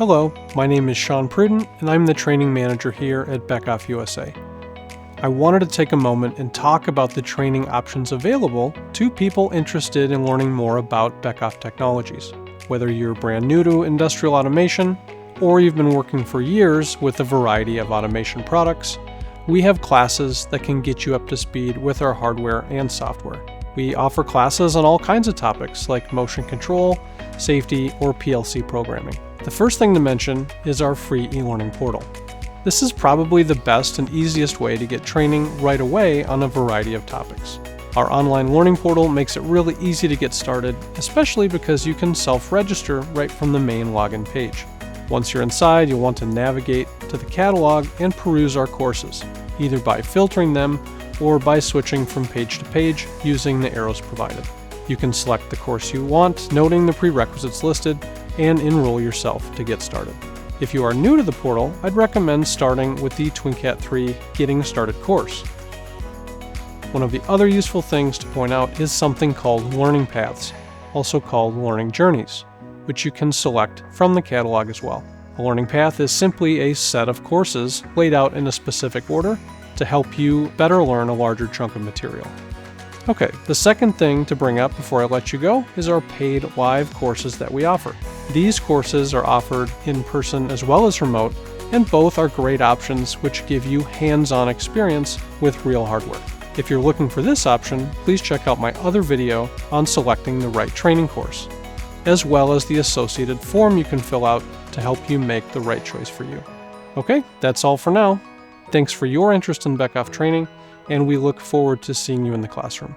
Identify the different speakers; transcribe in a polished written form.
Speaker 1: Hello, my name is Sean Prudent, and I'm the training manager here at Beckhoff USA. I wanted to take a moment and talk about the training options available to people interested in learning more about Beckhoff technologies. Whether you're brand new to industrial automation, or you've been working for years with a variety of automation products, we have classes that can get you up to speed with our hardware and software. We offer classes on all kinds of topics like motion control, safety, or PLC programming. The first thing to mention is our free e-learning portal. This is probably the best and easiest way to get training right away on a variety of topics. Our online learning portal makes it really easy to get started, especially because you can self-register right from the main login page. Once you're inside, you'll want to navigate to the catalog and peruse our courses, either by filtering them or by switching from page to page using the arrows provided. You can select the course you want, noting the prerequisites listed, and enroll yourself to get started. If you are new to the portal, I'd recommend starting with the TwinCat 3 Getting Started course. One of the other useful things to point out is something called learning paths, also called learning journeys, which you can select from the catalog as well. A learning path is simply a set of courses laid out in a specific order to help you better learn a larger chunk of material. Okay, the second thing to bring up before I let you go is our paid live courses that we offer. These courses are offered in person as well as remote, and both are great options which give you hands-on experience with real hardware. If you're looking for this option, please check out my other video on selecting the right training course, as well as the associated form you can fill out to help you make the right choice for you. Okay, that's all for now. Thanks for your interest in Beckhoff training, and we look forward to seeing you in the classroom.